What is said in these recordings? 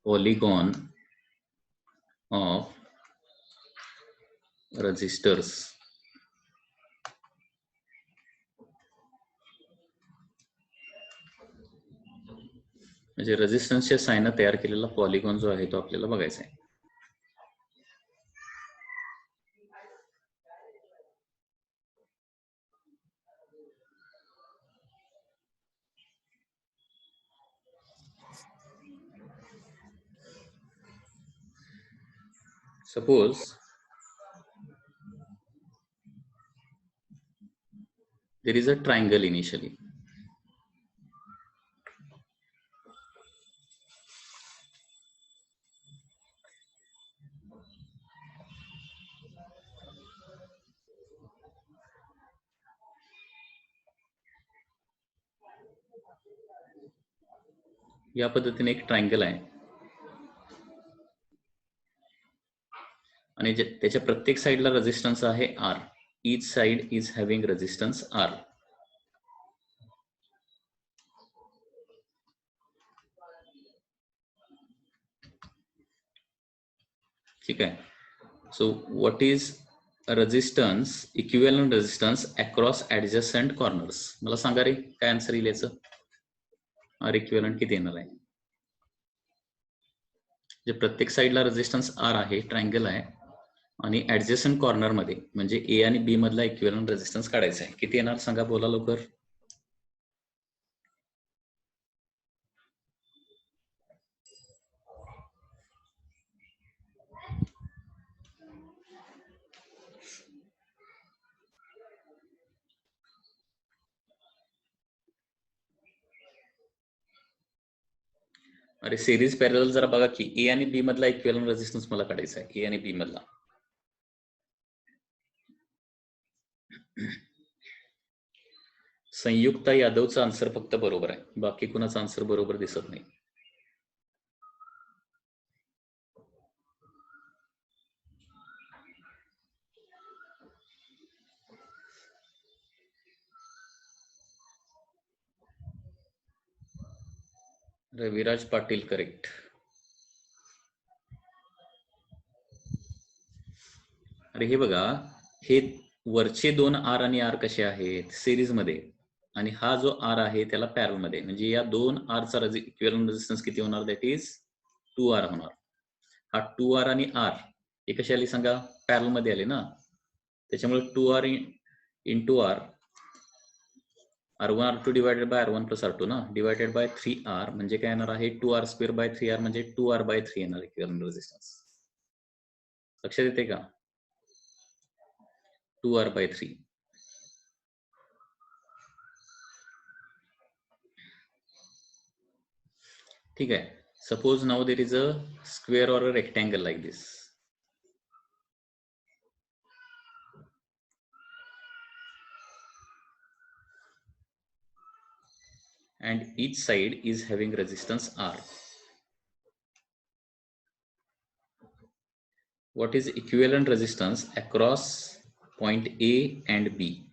polygon of resistors म्हणजे रेझिस्टन्सच्या sign तयार केलेला पॉलिगॉन जो आहे तो आपल्याला बघायचा आहे. Suppose there is a triangle initially. या पद्धतीने एक ट्रायंगल आहे आणि त्याच्या प्रत्येक साइडला रेजिस्टन्स आहे R. Each side is having resistance R. ठीक आहे. So what is resistance, equivalent resistance across adjacent corners? मला सांगा रे काय आन्सर येईल याचं. R इक्विव्हॅलंट किती येणार आहे? जे प्रत्येक साइडला रेजिस्टन्स R आहे, ट्रायंगल आहे आणि ऍडजस्टंट कॉर्नर मध्ये म्हणजे ए आणि बी मधला इक्विव्हॅलंट रेजिस्टन्स काढायचा आहे. किती येणार सांगा, बोला लवकर. अरे सिरीज पॅरलल जरा बघा की ए आणि बी मधला इक्विव्हॅलंट रेजिस्टन्स मला काढायचा आहे. ए आणि बी मधला संयुक्ता यादवचा आन्सर फक्त बरोबर आहे, बाकी कुणाचा आन्सर बरोबर दिसत नाही. रविराज पाटील करेक्ट. अरे हे बघा, हे वरचे दोन आर आणि आर कसे आहेत सिरीज मध्ये आणि हा जो आर आहे त्याला पॅरल मध्ये, म्हणजे या दोन आरचा इक्विव्हॅलंट रेजिस्टन्स किती होणार, दॅट इज 2R होणार. हा 2R आणि आर हे कसे आले सांगा, पॅरल मध्ये आले ना, त्याच्यामुळे 2R into R, R1 R2 divided by R1 plus R2 ना, डिवायडेड बाय 3R म्हणजे काय येणार आहे 2R स्क्वेअर बाय 3R म्हणजे 2R बाय 3 येणार इक्विव्हॅलंट रेजिस्टन्स. लक्षात येते का? 2R by 3. ठीक आहे. Suppose now there is a square or a rectangle like this. And each side is having resistance R. What is equivalent resistance across point A and B?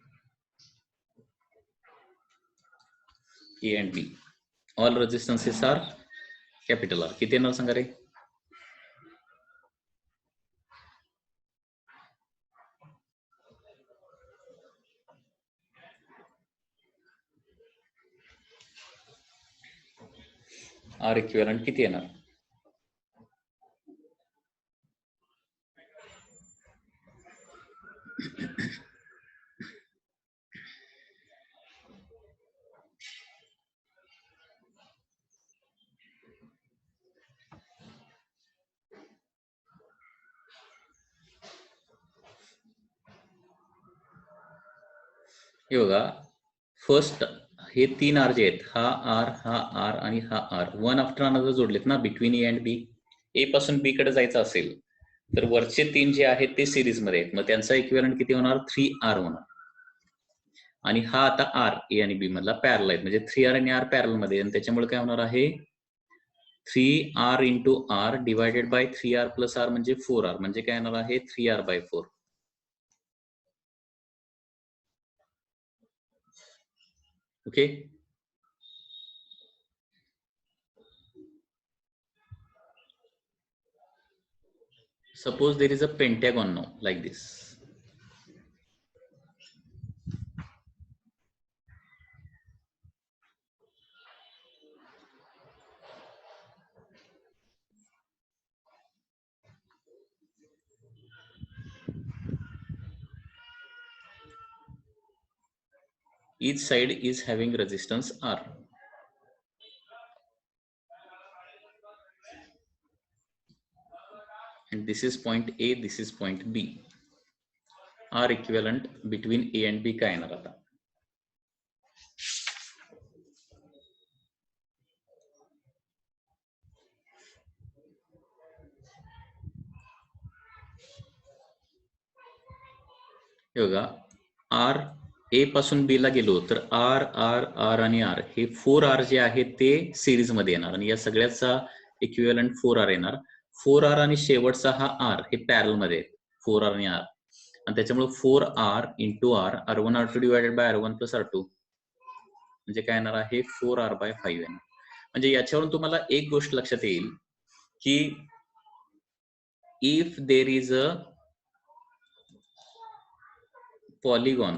A and B. All resistances are capital R. किती येणार सांगा रे? R equivalent किती येणार? हे बघा, first हे तीन R J आहेत, हा आर आणि हा आर वन आफ्टर अनदर जोडलेत ना बिटवीन ए अँड बी. ए पासून बी कडे जायचं असेल तर वरचे तीन जे आहेत ते सिरीज मध्ये आहेत, मग त्यांचा इक्विव्हॅलंट किती होणार 3R होणार. आणि हा आता आर ए आणि बी मधला पॅरल आहेत म्हणजे 3R आणि आर पॅरल मध्ये, आणि त्याच्यामुळे काय होणार आहे 3R into R divided by 3R plus R म्हणजे 4R म्हणजे काय येणार आहे 3R by 4. Okay. suppose there is a pentagon now like this. Each side is having resistance R. And this is point A, this is point B. R equivalent between A and B काय येणार आता? हे बघा, R A पासून B ला गेलो तर R, R, R आणि R हे 4R जे आहे ते सिरीज मध्ये येणार आणि या सगळ्याचा इक्विव्हॅलंट 4R येणार. 4R आणि शेवटचा हा R हे पॅरल मध्ये आहेत, 4R आणि R, आणि त्याच्यामुळे 4R into R, R1 R2 divided by R1 plus R2 म्हणजे काय येणार आहे 4R/5 येणार. म्हणजे याच्यावरून तुम्हाला एक गोष्ट लक्षात येईल की if there is a polygon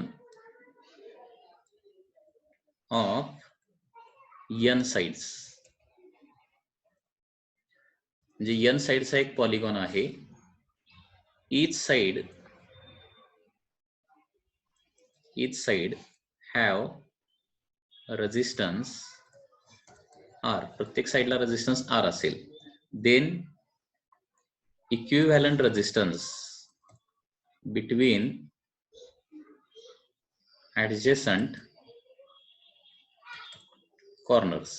of n sides, म्हणजे n साइडचा एक पॉलिगॉन आहे, each side have resistance R, प्रत्येक साइडला रेजिस्टन्स R असेल, then equivalent resistance between adjacent corners,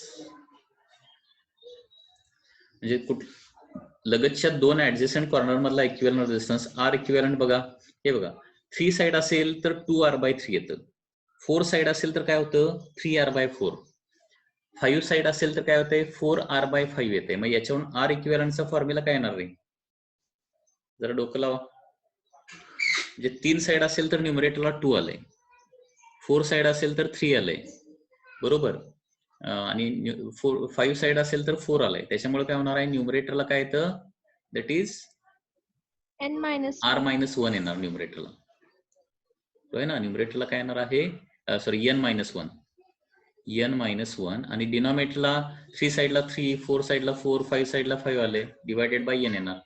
म्हणजे लगतच्या दोन ऍडजस्टंट कॉर्नर मधला इक्विव्हॅलंट रेजिस्टन्स R इक्विव्हॅलंट बघा, हे बघा 3 साइड असेल तर 2R/3 येतं, 4 साइड असेल तर काय होतं 3R/4, 5 साइड असेल तर काय होतंय 4R/5 येते. मग याच्यावरून R इक्विव्हॅलंटचा फॉर्म्युला काय येणार रे? जरा डोकं लावा. म्हणजे 3 साइड असेल तर न्यूमरेटरला 2 आलंय, 4 साइड असेल तर 3 आलंय, बरोबर, आणि 5 साइड असेल तर 4 आलाय. त्याच्यामुळे काय होणार आहे न्यूमरेटरला काय येतं, दॅट इज R-1 येणार न्यूमरेटरला, आहे ना. न्यूमरेटरला काय येणार आहे सॉरी n-1 आणि डिनॉमिनेटरला 3 साइडला 3, 4 साइडला 4, 5 साइडला 5 आले, डिवायडेड बाय n येणार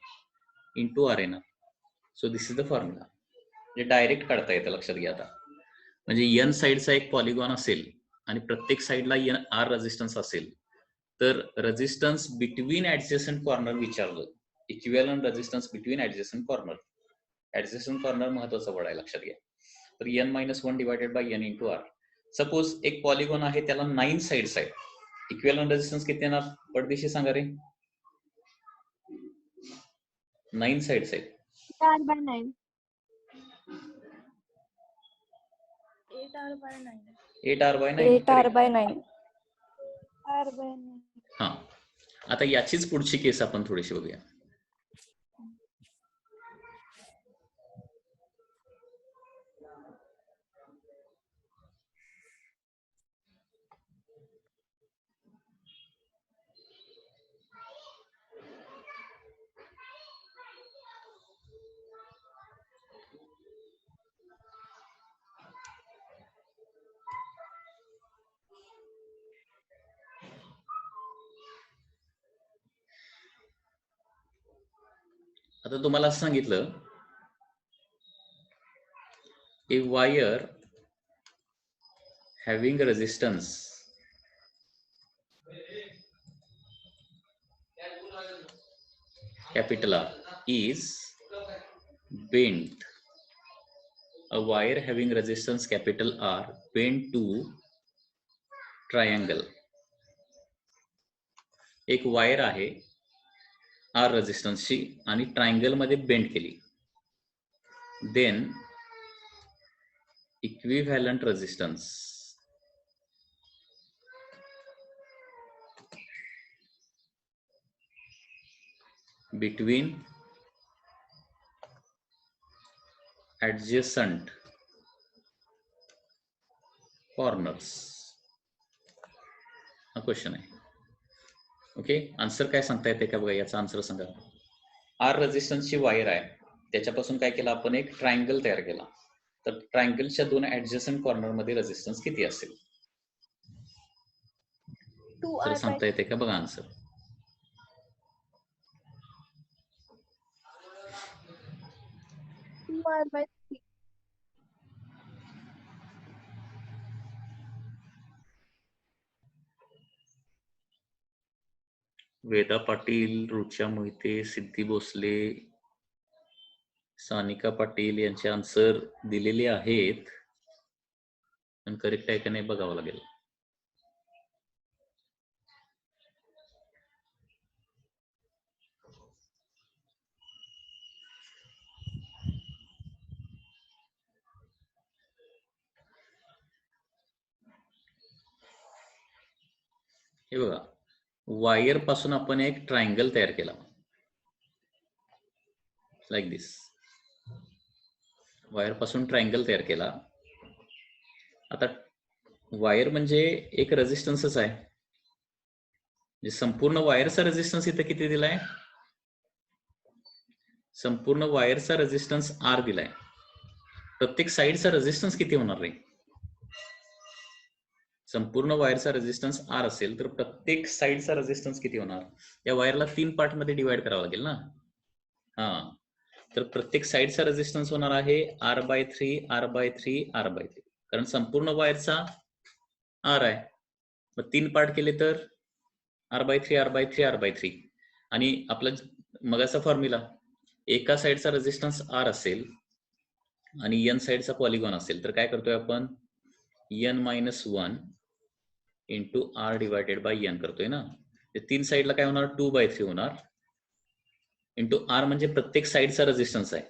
इंटू R येणार. So this is the formula. म्हणजे डायरेक्ट काढता येतं, लक्षात घ्या आता. म्हणजे n साइडचा एक पॉलिगॉन असेल आणि प्रत्येक साइडला R रेजिस्टन्स असेल तर रेजिस्टन्स बिटवीन ऍडजस्टंट कॉर्नर विचारलं, equivalent resistance between adjacent corner. Adjacent corner महत्वाचा वर्ड आहे, लक्षात घ्या. तर n-1 divided by n into R. Suppose एक पॉलिगॉन आहे त्याला 9 साइड्स आहेत, इक्विव्हॅलंट रेजिस्टन्स किती येणार पडदेशी सांगा रे? 9 साइड्स आहेत, 8R/9. 8R/9. R/9. हा, आता याचीच पुढची केस आपण थोडीशी बघूया. आता तुम्हाला असं सांगितलं a wire having resistance capital R is bent. A wire having resistance capital R bent to triangle. एक वायर आहे R रेजिस्टन्सची आणि ट्रायंगल मध्ये बेंड केली, then equivalent resistance between adjacent corners हा क्वेश्चन आहे. ओके, आन्सर काय सांगता येते का बघा, याचा आन्सर सांगा. आर रेझिस्टन्सची वायर आहे, त्याच्यापासून काय केलं आपण, एक ट्रायंगल तयार केला. तर ट्रायंगलच्या दोन ऍडजस्टंट कॉर्नर मध्ये रेझिस्टन्स किती असेल? 2R तर by सांगता येते का? बघा answer. R by 3. Veda Patil, Rucha Mohite, Siddhi Bhosale, Sanika Patil यांचे आन्सर दिलेले आहेत, पण करेक्ट आहे का नाही बघावं लागेल. हे बघा, वायर पासून आपण एक ट्रायंगल तयार केला, लाईक दिस. वायर पासून ट्रायंगल तयार केला. आता वायर म्हणजे एक रेझिस्टन्सच आहे, म्हणजे संपूर्ण वायरचा रेझिस्टन्स इथे किती दिलाय? संपूर्ण वायरचा रेझिस्टन्स आर दिलाय. प्रत्येक साईडचा रेझिस्टन्स किती होणार रे? संपूर्ण वायरचा रेझिस्टन्स आर असेल तर प्रत्येक साईडचा रेझिस्टन्स किती होणार? या वायरला 3 पार्ट मध्ये डिवाइड करावं लागेल ना. हा, तर प्रत्येक साईडचा रेझिस्टन्स होणार आहे R/3 R/3 R/3, कारण संपूर्ण वायरचा आर आहे. मग 3 पार्ट केले तर R/3 R/3 R/3. आणि आपला मगाचा फॉर्म्युला, एका साईडचा रेझिस्टन्स आर असेल आणि n साईडचा पॉलिगॉन असेल तर काय करतोय आपण, n-1 into R divided by n करतोय ना. ते 3 साईडला काय होणार, 2/3 होणार, इंटू आर म्हणजे प्रत्येक साईडचा रेझिस्टन्स आहे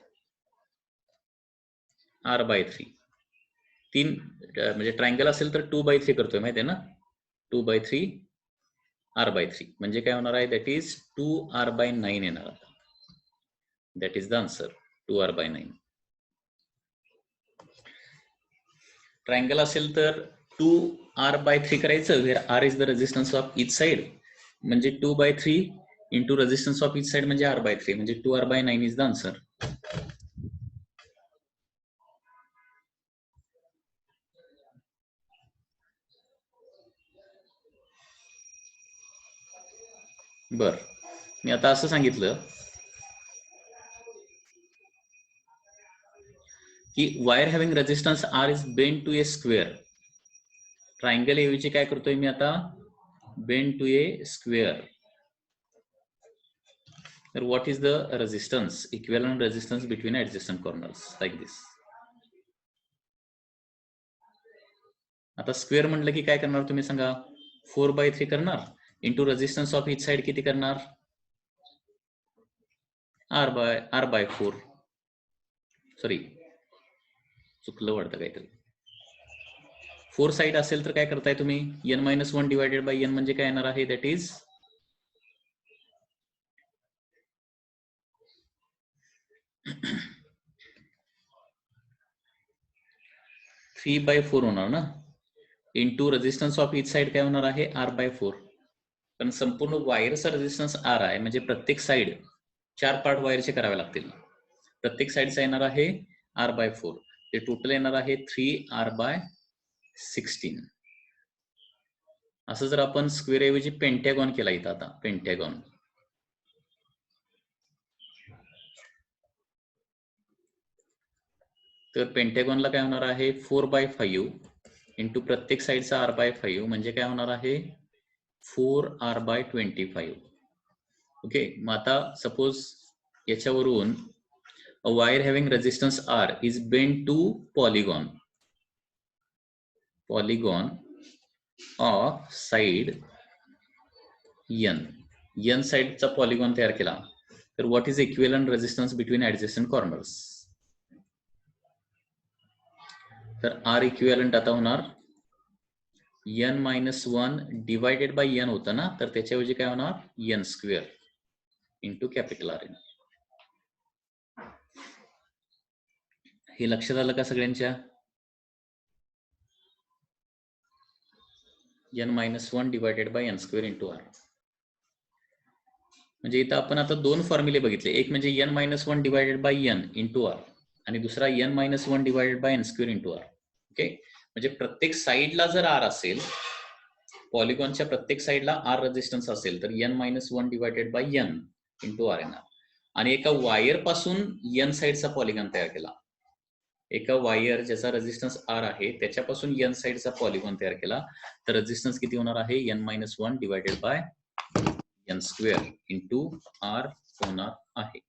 R/3. 3 म्हणजे ट्रायंगल असेल तर 2/3 करतोय माहिती आहे ना, 2/3 R/3 म्हणजे काय होणार आहे, दॅट इज 2R/9 येणार. That is the answer, 2R/9. Triangle असेल तर 2R/3 करायचं, where R is the resistance of each side, म्हणजे 2/3 into resistance of each side म्हणजे R/3, म्हणजे 2R/9 इज द आन्सर. बर, मी आता असं सांगितलं की wire having resistance R is bend to a square. Triangle ऐवजी काय करतोय मी आता, बेंड टू ए स्क्वेअर. तर what is the resistance, equivalent resistance between adjacent corners, like this. आता स्क्वेअर म्हटलं की काय करणार तुम्ही सांगा, 4/3 करणार, into resistance of each side किती करणार, R/4. सॉरी, चुकलं वाटतं काहीतरी. 4 साइड असेल तर काय करताय तुम्ही, n-1 डिवायडेड बाय n म्हणजे काय येणार आहे, दॅट इज 3/4 होणार ना, into resistance of each side काय होणार आहे, R/4. कारण संपूर्ण वायरचा रेझिस्टन्स आर आहे, म्हणजे प्रत्येक साइड 4 पार्ट वायरचे करावे लागतील. प्रत्येक साइडचा येणार आहे R/4, ते टोटल येणार आहे 3R/16. असं जर आपण स्क्वेअर ऐवजी पेंटॅगॉन केला इथं, आता पेंटॅगॉन, तर पेंटॅगॉनला काय होणार आहे, 4/5 इंटू प्रत्येक साईडचा R/5 म्हणजे काय होणार आहे, 4R/25. ओके, मग आता सपोज याच्यावरून a wire having resistance R is bend to polygon of side n साइडचा पॉलिगॉन तयार केला, तर what is equivalent resistance between adjacent corners. तर आर इक्विव्हॅलंट आता होणार n-1 डिवायडेड बाय n होतं ना, तर त्याच्याऐवजी काय होणार, n square into capital R. हे लक्षात आलं का सगळ्यांच्या, n-1 divided by n square into R. म्हणजे इथं आपण आता दोन फॉर्म्युले बघितले, एक म्हणजे n-1 divided by n into R आणि दुसरा n-1 divided by n square into R. Okay, म्हणजे प्रत्येक साईडला जर आर असेल, पॉलिगॉनच्या प्रत्येक साईडला आर रेजिस्टन्स असेल तर n-1 divided by n into R येणार. आणि एका वायर पासून n साईडचा पॉलिगॉन तयार केला, एका वायर ज्याचा रेजिस्टन्स आर आहे त्याच्यापासून n साईडचा पॉलिगॉन तयार केला, तर रेजिस्टन्स किती होणार आहे? n-1 divided by n square into R होणार आहे.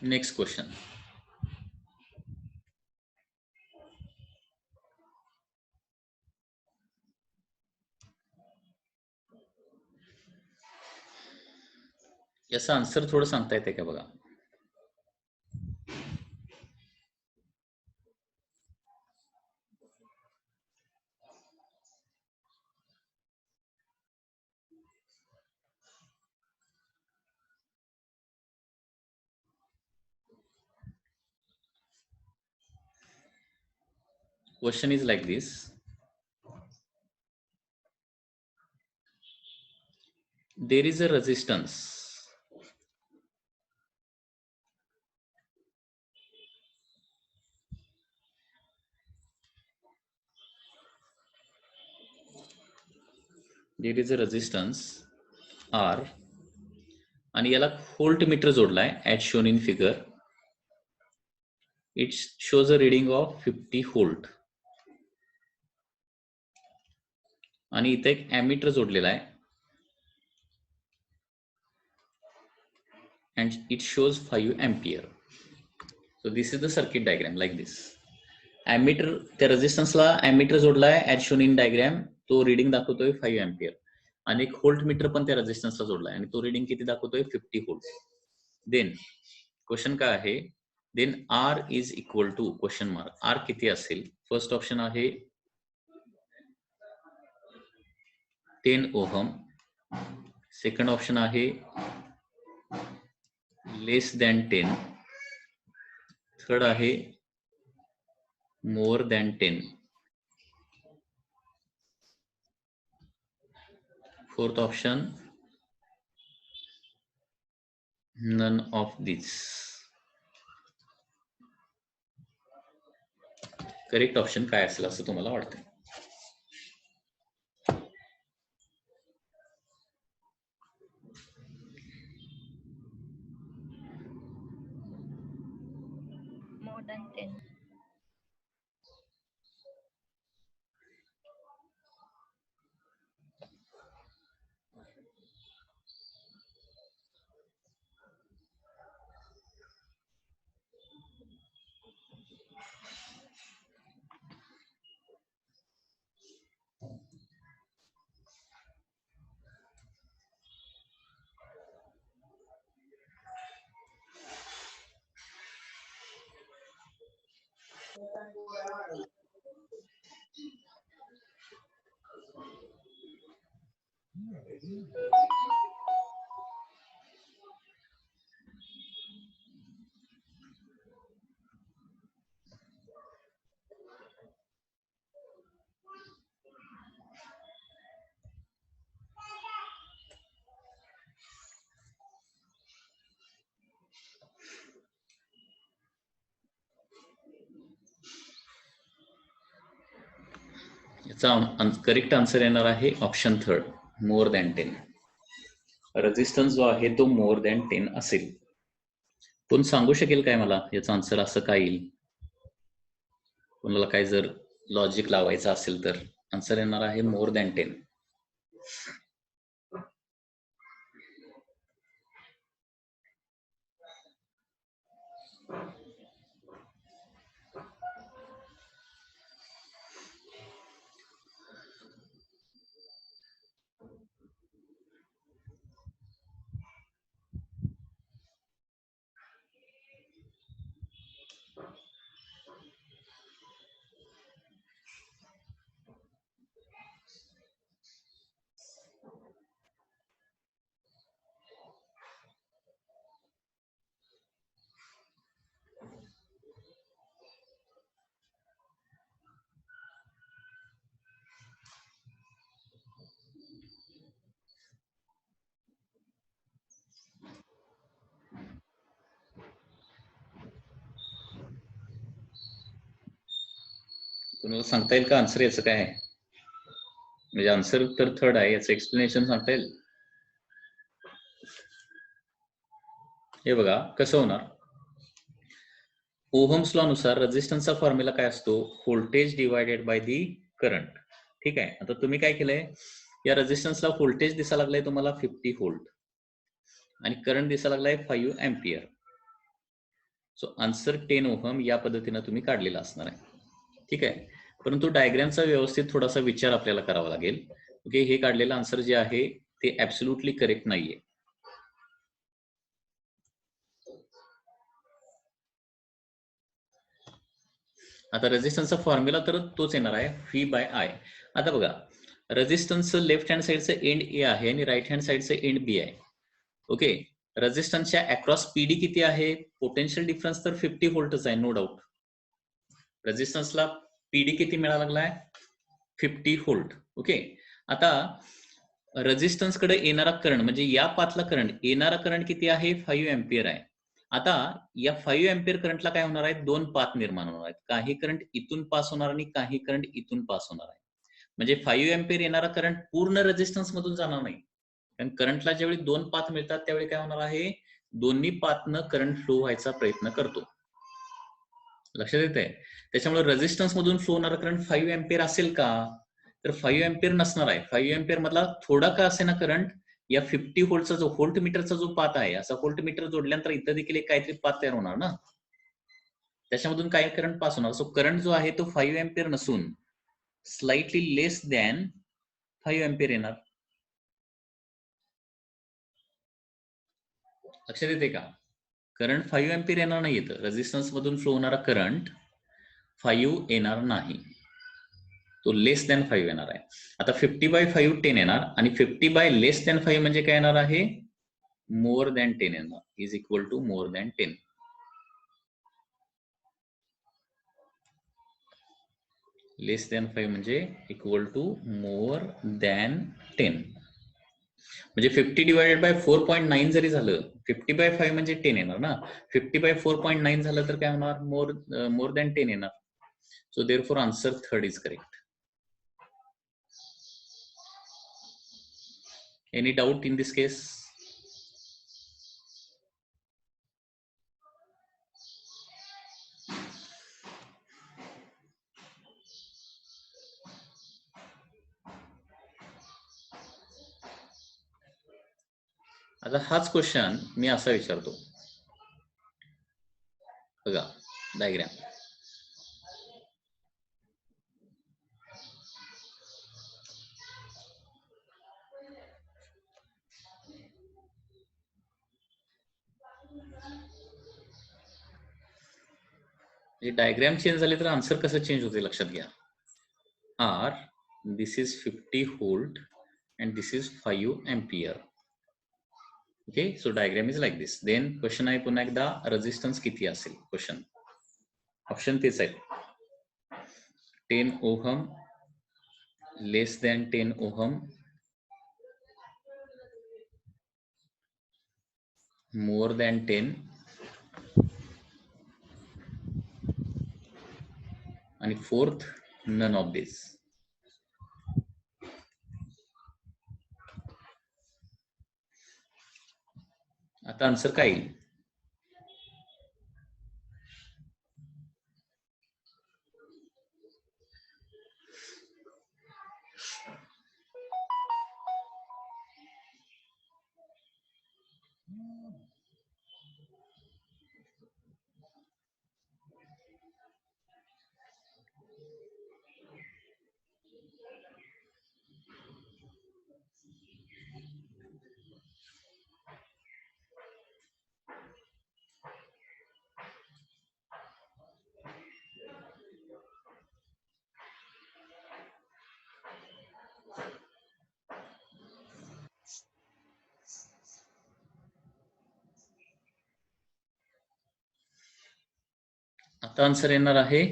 Next question. याचा आन्सर थोडं सांगता येते का बघा. Question is like this. There is a resistance R आणि याला व्होल्ट मीटर जोडलाय as shown in figure. It shows a reading of 50 volt आणि इथे एक ॲमीटर जोडलेला आहे and it shows 5 ampere. So this is the circuit diagram like this. Ammeter, त्या रेजिस्टन्सला ॲमीटर जोडलाय ऍज शोन इन डायग्राम, तो रीडिंग दाखवतोय 5 एम्पियर आणि एक व्होल्ट मीटर पण त्या रेजिस्टन्सला जोडलाय आणि तो रीडिंग किती दाखवतोय? 50 व्होल्ट. देन क्वेश्चन काय आहे? Then R is equal to question mark, R किती असेल? फर्स्ट ऑप्शन आहे 10 ओहम, सेकंड ऑप्शन आहे लेस दॅन 10, थर्ड आहे more than 10, fourth option none of this. Correct option काय असेल असं तुम्हाला वाटतं? More than 10. याचा करेक्ट आन्सर येणार आहे ऑप्शन थर्ड, मोर दॅन 10. रेजिस्टन्स जो आहे तो मोर दॅन 10 असेल. कोण सांगू शकेल काय मला याचा आन्सर असं काय येईल? कोणाला काय जर लॉजिक लावायचं असेल तर आन्सर येणार आहे मोर दॅन 10. तुम्हाला सांगता येईल का आन्सर याचं काय आहे? म्हणजे आन्सर तर थर्ड आहे, याचं एक्सप्लेनेशन सांगता येईल? हे बघा कसं होणार. ओहम्स लॉ नुसार रेझिस्टन्सचा फॉर्म्युला काय असतो? Voltage divided by the current. ठीक आहे. आता तुम्ही काय केलंय, या रेझिस्टन्सला व्होल्टेज दिसायला लागलाय तुम्हाला 50 व्होल्ट आणि करंट दिसायला लागलाय 5 एम्पियर. सो आन्सर 10 ओहम या पद्धतीने तुम्ही काढलेला असणार आहे. ठीक आहे. परंतु डायग्रामचा व्यवस्थित थोडासा विचार आपल्याला करावा लागेल. ओके, हे काढलेलं आन्सर जे आहे ते ऍब्सोल्युटली करेक्ट नाहीये. आता रेझिस्टन्सचा फॉर्म्युला तर तोच येणार आहे, व्ही बाय आय. आता बघा, रेझिस्टन्स लेफ्ट हँड साईडचं एंड ए आहे आणि राईट हँड साईडचं एंड बी आहे. ओके, रेझिस्टन्सच्या अक्रॉस पीडी किती आहे? पोटेन्शियल डिफरन्स तर 50 व्होल्टच आहे, नो डाऊट. रेझिस्टन्सला पीडी किती मिळायला लागलाय? 50 व्होल्ट. ओके, आता रेझिस्टन्स कडे येणारा करंट म्हणजे या पाथला करंट येणारा करंट किती आहे? 5 एम्पियर आहे. आता या 5 एम्पियर करंटला काय होणार आहे? दोन पाथ निर्माण होणार आहेत. काही करंट इथून पास होणार आणि काही करंट इथून पास होणार आहे. म्हणजे 5 एम्पियर येणारा करंट पूर्ण रेझिस्टन्स मधून जाणार नाही. कारण करंटला ज्यावेळी दोन पाथ मिळतात त्यावेळी काय होणार आहे? दोन्ही पाथनं करंट फ्लो व्हायचा प्रयत्न करतो. लक्षात येते? त्याच्यामुळे रेझिस्टन्स मधून फ्लो होणारा करंट 5 एम्पियर असेल का? तर 5 एम्पियर नसणार आहे. 5 एम्पियर मधला थोडा का असे ना करंट या 50 व्होल्टचा जो व्होल्ट मीटरचा जो पाथ आहे, असा व्होल्ट मीटर जोडल्यानंतर इथं देखील एक काहीतरी पाथ तयार होणार ना, त्याच्यामधून काही करंट पास होणार. सो करंट जो आहे तो 5 एम्पियर नसून स्लाइटली लेस दॅन 5 एम्पियर येणार. लक्षात येते का? करंट 5 एम्पियर येणार नाही. येतं रेझिस्टन्स मधून फ्लो होणारा करंट 5 येणार नाही, तो लेस दॅन 5 येणार आहे. आता 50/5 10 येणार आणि 50/<5 म्हणजे काय येणार आहे? मोर दॅन 10 येणार, is equal to more than 10. Less than 5 म्हणजे इक्वल टू मोर दॅन 10. म्हणजे 50/4.9 जरी झालं, 50/5 म्हणजे 10 येणार ना, 50/4.9 झालं तर काय होणार? मोर दॅन 10 येणार. So therefore answer third is correct. Any doubt in this case? आता हाच क्वेश्चन मी असा विचारतो. बघा डायग्राम. डायग्राम चेंज झाले तर आन्सर कसं चेंज होते लक्षात घ्या. R, this is 50 volt and this is 5 ampere. Okay, so diagram is like this. Then question आहे पुन्हा एकदा, रेझिस्टन्स किती असेल? क्वेश्चन ऑप्शन तेच आहे, 10 ओहम, लेस दॅन 10 ओहम, मोर दॅन 10 आणि फोर्थ नन ऑफ दिस. आता आन्सर काय येईल? आता आन्सर येणार आहे,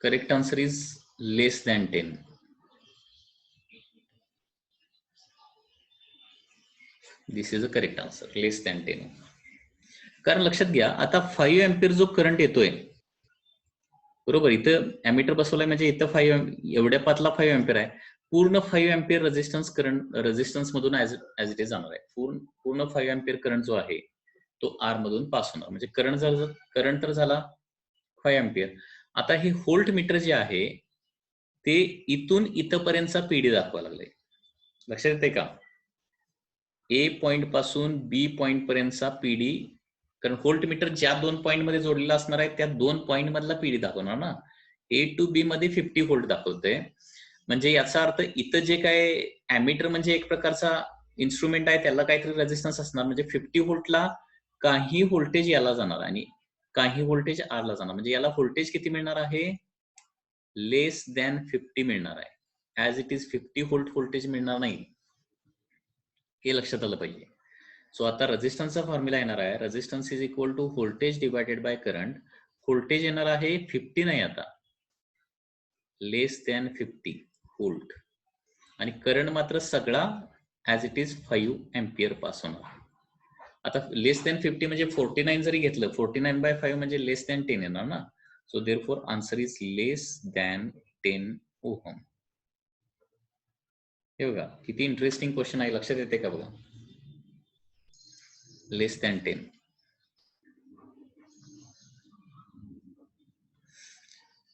correct answer is less than 10. This is a correct answer, less than 10. कारण लक्षात घ्या, आता 5 एम्पियर जो करंट येतोय बरोबर. इथं ॲमीटर बसवलाय म्हणजे इथं 5 एवढ्या पातला 5 अँपिअर आहे. पूर्ण 5 अँपिअर रेझिस्टन्स करंट रेझिस्टन्स मधून ॲज इट इज जाणार आहे. पूर्ण 5 अँपिअर करंट जो आहे तो आर मधून पास होणार. म्हणजे करंट तर झाला 5 अँपिअर. आता हे व्होल्ट मीटर जे आहे ते इथून इथपर्यंतचा पीडी दाखवायला लागले. लक्षात येते का? ए पॉइंट पासून बी पॉइंट पर्यंतचा पीडी, कारण व्होल्ट मीटर ज्या 2 पॉइंट मध्ये जोडलेला असणार आहे त्या 2 पॉइंट मधला पीडी दाखवणार ना. ए टू बी मध्ये 50 व्होल्ट दाखवते. म्हणजे याचा अर्थ इथं जे काय ॲमीटर म्हणजे एक प्रकारचा इन्स्ट्रुमेंट आहे, त्याला काहीतरी रेझिस्टन्स असणार. म्हणजे 50 व्होल्टला काही व्होल्टेज याला जाणार आणि काही व्होल्टेज आरला जाणार. म्हणजे याला व्होल्टेज किती मिळणार आहे? लेस दॅन 50 मिळणार आहे. As it is 50 volt voltage मिळणार नाही, हे लक्षात आलं पाहिजे. सो आता रेझिस्टन्सचा फॉर्म्युला येणार आहे, resistance is equal to voltage divided by current. Voltage येणार आहे 50 नाही, आता लेस दॅन 50 व्होल्ट, आणि करंट मात्र सगळा as it is 5 ampere pass होणार. आता लेस दॅन 50 म्हणजे 49 जरी घेतलं, 49/5 म्हणजे लेस दॅन 10 येणार ना. So therefore answer is less than 10 ohm. हे बघा किती इंटरेस्टिंग क्वेश्चन आहे, लक्षात येते का बघा. लेस दॅन 10.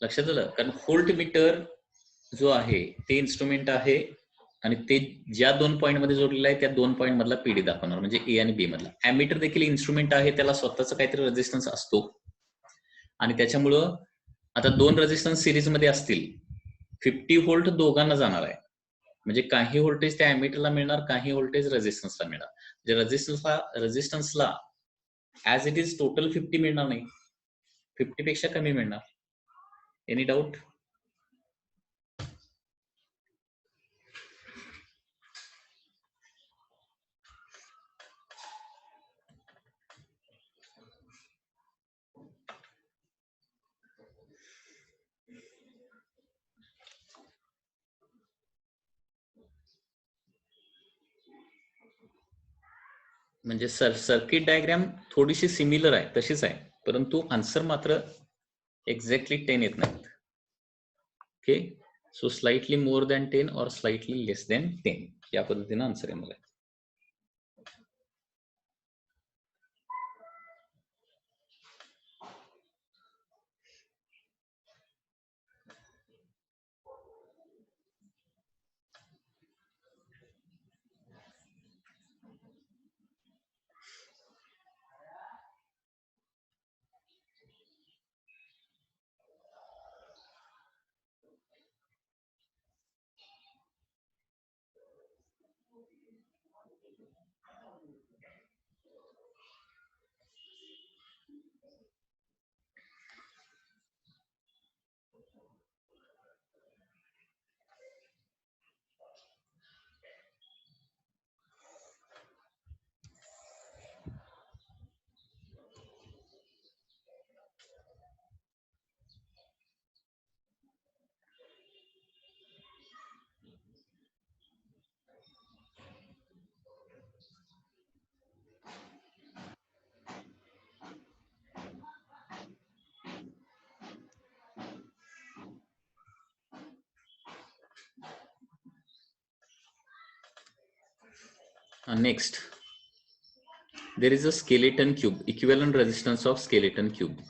लक्षात आलं? कारण व्होल्ट मीटर जो आहे ते इन्स्ट्रुमेंट आहे आणि ते ज्या 2 पॉइंट मध्ये जोडलेलं आहे त्या 2 पॉइंट मधला पीडी दाखवणार, म्हणजे ए आणि बी मधला. ॲमीटर देखील इन्स्ट्रुमेंट आहे, त्याला स्वतःचा काहीतरी रेझिस्टन्स असतो आणि त्याच्यामुळं आता 2 रेझिस्टन्स सिरीज मध्ये असतील, 50 व्होल्ट दोघांना जाणार आहे. म्हणजे काही व्होल्टेज त्या ॲमीटरला मिळणार, काही व्होल्टेज रेझिस्टन्सला मिळणार. म्हणजे रेझिस्टन्सला ऍज इट इज टोटल 50 मिळणार नाही, 50 पेक्षा कमी मिळणार. Any doubt? म्हणजे सर्किट डायग्राम थोडीशी सिमिलर आहे, तशीच आहे, परंतु आन्सर मात्र एक्झॅक्टली 10 येत नाहीत. Okay, so slightly more than 10 और स्लाइटली लेस दॅन 10 या पद्धतीने आन्सर येणार आहे. Next, there is a skeleton cube, equivalent resistance of skeleton cube.